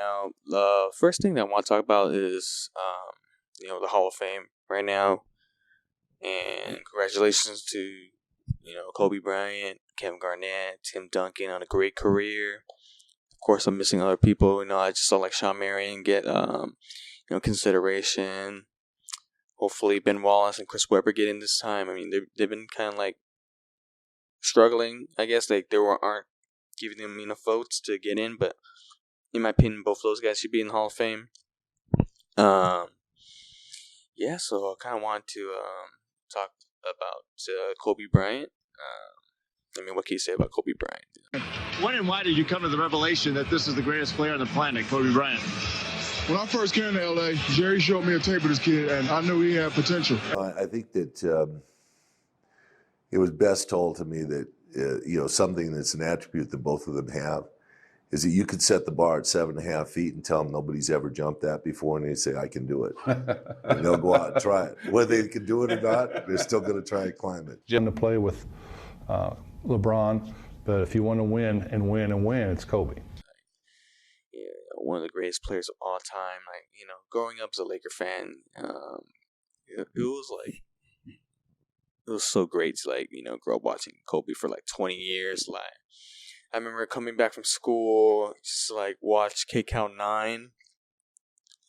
now, the first thing that I want to talk about is, the Hall of Fame right now. And congratulations to, Kobe Bryant, Kevin Garnett, Tim Duncan on a great career. Of course, I'm missing other people. I just saw like Sean Marion get, consideration. Hopefully, Ben Wallace and Chris Webber get in this time. I mean, they've been kind of like struggling. I guess like aren't giving them enough votes to get in, but in my opinion, both those guys should be in the Hall of Fame. Yeah. So I kind of want to talk about Kobe Bryant. What can you say about Kobe Bryant? When and why did you come to the revelation that this is the greatest player on the planet, Kobe Bryant? When I first came to LA, Jerry showed me a tape of this kid, and I knew he had potential. I think that it was best told to me that something that's an attribute that both of them have is that you could set the bar at 7.5 feet and tell them nobody's ever jumped that before, and they say, I can do it. And they'll go out and try it. Whether they can do it or not, they're still going to try and climb it. Jim to play with LeBron, but if you want to win and win and win, it's Kobe. Yeah, one of the greatest players of all time. Growing up as a Laker fan, it was so great to grow up watching Kobe for 20 years. I remember coming back from school, just watch K Count 9.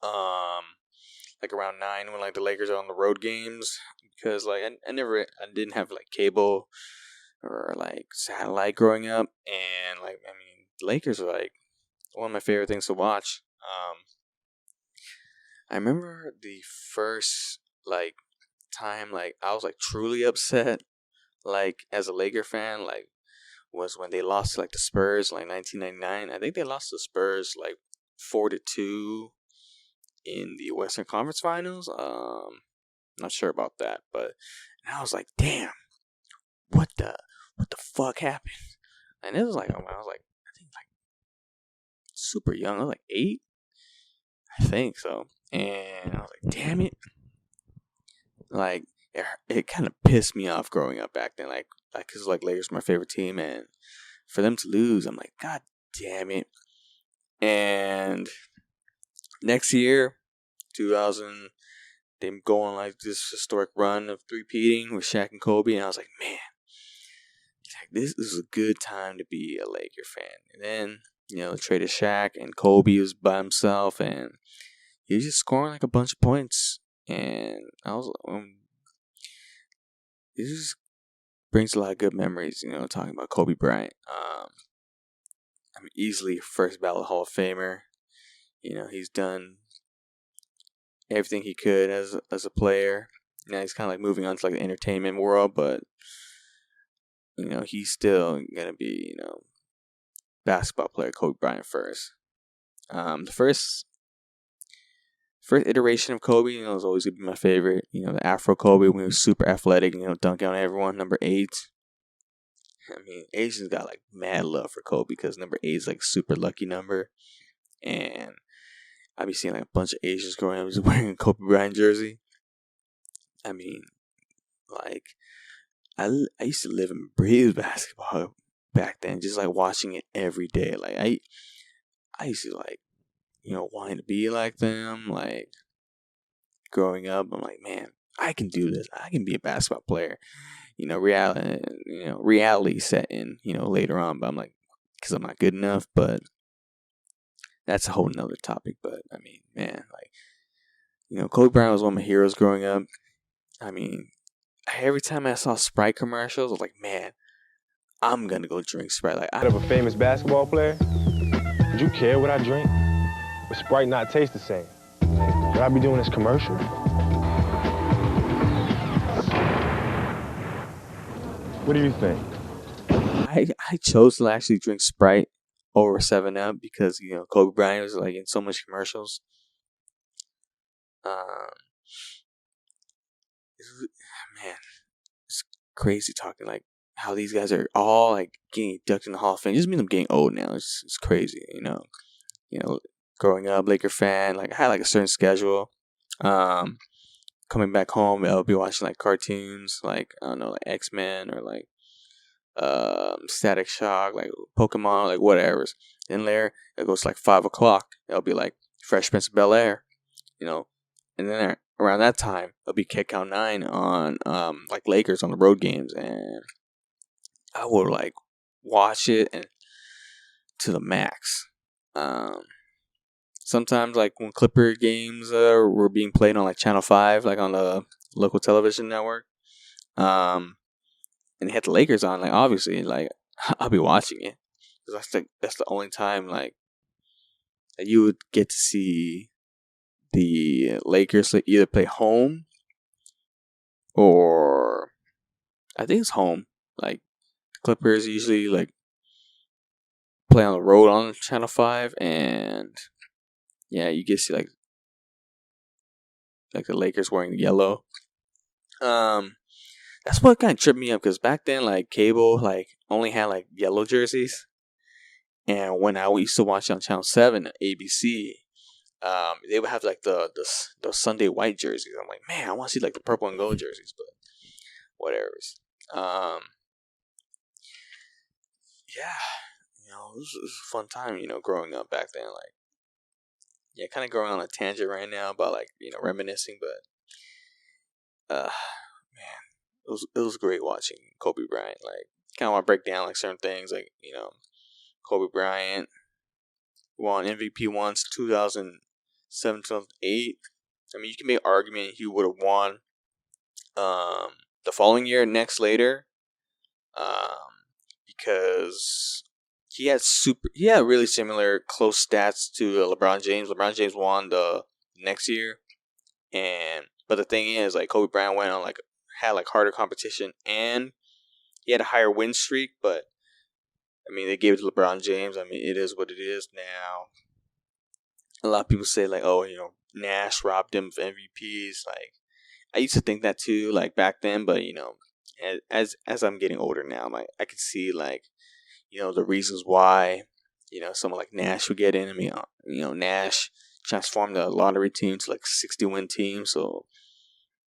Around 9 when the Lakers are on the road games, because I didn't have cable or satellite growing up, and the Lakers are one of my favorite things to watch. I remember the first time I was truly upset as a Laker fan was when they lost to the Spurs 1999. I think they lost to the Spurs 4-2 in the Western Conference Finals. Not sure about that, but I was damn, what the fuck happened? And it was when I was I think super young. I was 8, I think so. And I was damn it. It kind of pissed me off growing up back then. Because Lakers were my favorite team, and for them to lose, I'm God damn it. And next year, 2000, they go on this historic run of three-peating with Shaq and Kobe, and I was man, this is a good time to be a Laker fan. And then, traded Shaq, and Kobe was by himself, and he was just scoring a bunch of points. And I was, it just brings a lot of good memories, talking about Kobe Bryant. Easily first ballot Hall of Famer. He's done everything he could as a player. Now he's kind of moving on to the entertainment world, but he's still gonna be basketball player Kobe Bryant first. The first iteration of Kobe, is always gonna be my favorite. The Afro Kobe when he was super athletic, dunking on everyone. Number 8. Asians got mad love for Kobe because number 8 is super lucky number, and I be seeing a bunch of Asians growing up just wearing a Kobe Bryant jersey. I used to live and breathe basketball back then, just watching it every day. I used to wanting to be like them. Growing up, I'm man, I can do this. I can be a basketball player. Reality set in, later on. But I'm because I'm not good enough. But that's a whole nother topic. But man, Kobe Bryant was one of my heroes growing up. Every time I saw Sprite commercials, I was man, I'm gonna go drink Sprite. I of a famous basketball player. Would you care what I drink? Would Sprite not taste the same? Would I be doing this commercial? What do you think? I chose to actually drink Sprite over 7-Up because Kobe Bryant was in so much commercials. It's crazy talking how these guys are all getting inducted in the Hall of Fame. Just mean I'm getting old now. It's crazy, growing up Laker fan. I had a certain schedule. Coming back home, I'll be watching cartoons, I don't know, X-Men or Static Shock, Pokemon, whatever. Then later, it goes like 5 o'clock. It'll be like Fresh Prince of Bel-Air, you know. And then around that time, it'll be Kick Out 9 on like Lakers on the road games. And I would like watch it and to the max. Sometimes like when Clipper games were being played on like Channel 5, like on the local television network, and they had the Lakers on, like obviously like I'll be watching it. Cause that's the only time like that you would get to see the Lakers like, either play home or I think it's home. Like the Clippers usually like play on the road on Channel 5, and yeah, you get to see like the Lakers wearing yellow. That's what kind of tripped me up because back then like cable like only had like yellow jerseys. And when I used to watch on Channel 7, ABC, they would have like the Sunday white jerseys. I'm like, man, I want to see like the purple and gold jerseys, but whatever. Yeah, it was a fun time, growing up back then. Like, yeah, kind of going on a tangent right now about like reminiscing, but man, it was great watching Kobe Bryant. Like, kind of want to break down like certain things, like Kobe Bryant won MVP once, 2007, 2008. I mean, you can make an argument he would have won the following year, later, because he had really similar close stats to LeBron James. LeBron James won the next year, but the thing is, like Kobe Bryant went on had harder competition and he had a higher win streak, but I mean, they gave it to LeBron James. I mean, it is what it is now. A lot of people say, like, oh, Nash robbed him of MVPs. Like, I used to think that too, like, back then. But, as I'm getting older now, like, I can see, like, the reasons why, someone like Nash would get in. I mean, Nash transformed the lottery team to, like, 60-win team. So,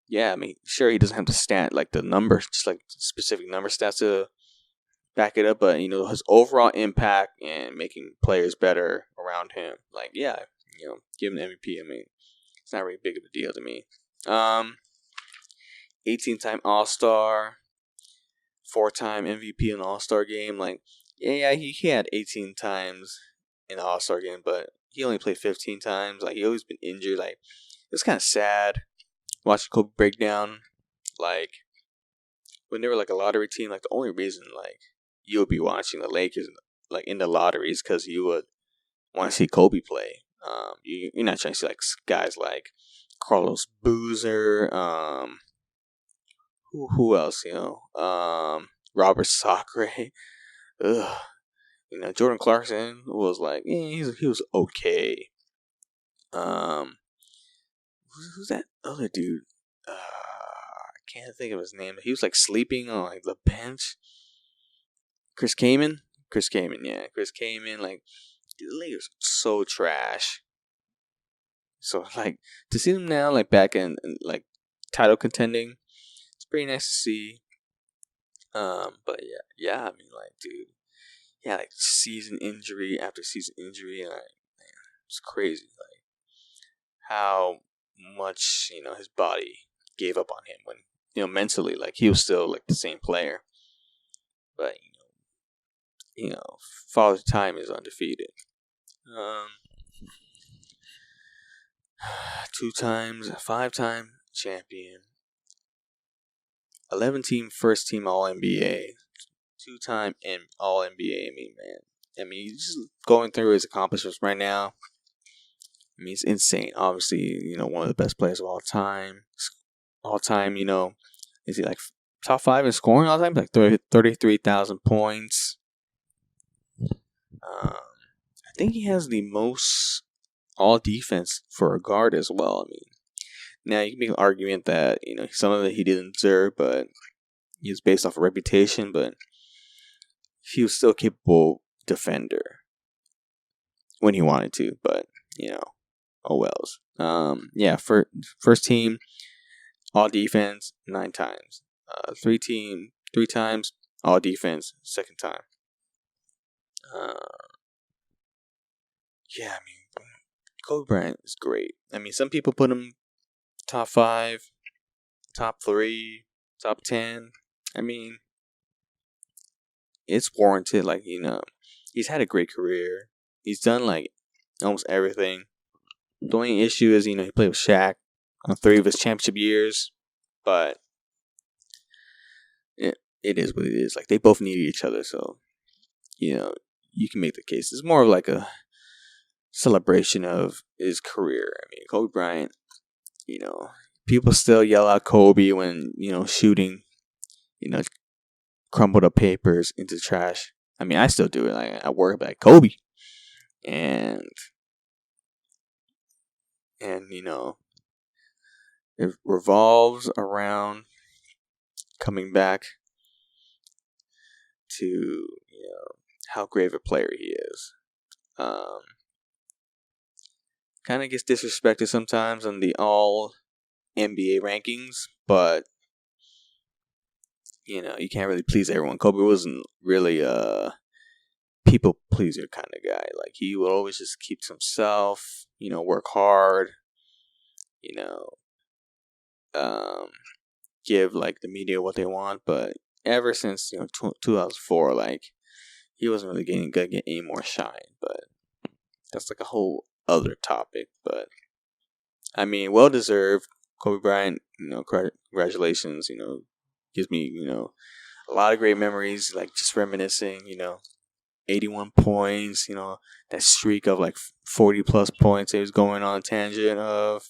yeah, I mean, sure, he doesn't have the numbers, just, like, specific number stats to back it up, but his overall impact and making players better around him, like, yeah, give him the MVP. I mean, it's not really big of a deal to me. 18-time All-Star, 4-time MVP in the All-Star game. Like, yeah, he had 18 times in the All-Star game, but he only played 15 times. Like, he always been injured. Like, it's kind of sad watching Kobe break down. Like, when they were like a lottery team, like the only reason like you would be watching the Lakers like in the lotteries because you would want to see Kobe play. You're not trying to see like guys like Carlos Boozer, who else? Robert Sacre. Ugh. Jordan Clarkson was like, he was okay. Who's that other dude? I can't think of his name. He was like sleeping on like the bench. Chris Kaman, yeah. Chris Kaman, like, the Lakers are so trash. So, like, to see them now, like, back in like, title contending, it's pretty nice to see. But, yeah, I mean, like, dude, yeah, like, season injury after season injury, and, like, man, it's crazy, like, how much, his body gave up on him when, mentally, like, he was still, like, the same player. But, Father Time is undefeated. 5-time champion. 11-team first team All NBA. 2-time All NBA. I mean, he's just going through his accomplishments right now. I mean, it's insane. Obviously, one of the best players of all time. Is he like top 5 in scoring all time? Like 33,000 points. I think he has the most all defense for a guard as well. I mean, now you can make an argument that some of it he didn't deserve, but he was based off of reputation. But he was still a capable defender when he wanted to. But oh wells. First team all defense 9 times. 3 times all defense second time. yeah, I mean, Kobe Bryant is great. I mean, some people put him top 5, top 3, top 10. I mean, it's warranted. Like, he's had a great career. He's done like almost everything. The only issue is, he played with Shaq on 3 of his championship years, but it is what it is. Like, they both needed each other, so you can make the case. It's more of like a celebration of his career. I mean, Kobe Bryant, people still yell out Kobe when, shooting, crumbled up papers into trash. I mean, I still do it. Like, at work, like, Kobe. And it revolves around coming back to, how great of a player he is. Kind of gets disrespected sometimes on the all NBA rankings, but you can't really please everyone. Kobe wasn't really a people pleaser kind of guy. Like, he would always just keep to himself, work hard, give like the media what they want. But ever since 2004, like, he wasn't really gonna get any more shine. But that's like a whole other topic. But I mean, well deserved. Kobe Bryant, congratulations. Gives me a lot of great memories. Like, just reminiscing. 81 points. That streak of like 40 plus points he was going on a tangent of.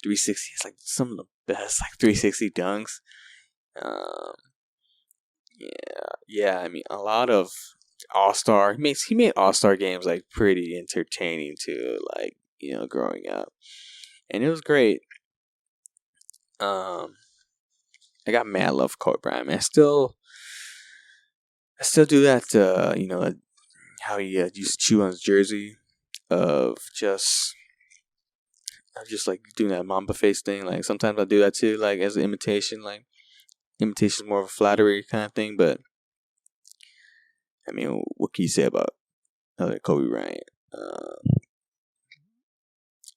360. It's like some of the best like 360 dunks. Yeah. I mean, a lot of All-Star. He made All-Star games like pretty entertaining too. Like, growing up, and it was great. I got mad love for Kobe Bryant. Man, I still do that. How he used to chew on his jersey of just like doing that Mamba face thing. Like, sometimes I do that too, like as an imitation. Like, imitation is more of a flattery kind of thing. But I mean, what can you say about Kobe Bryant?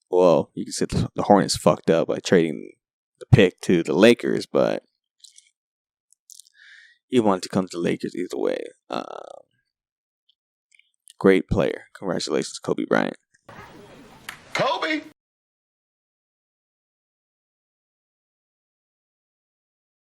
Well, you can say the Hornets fucked up by trading the pick to the Lakers, but he wanted to come to the Lakers either way. Great player. Congratulations, Kobe Bryant.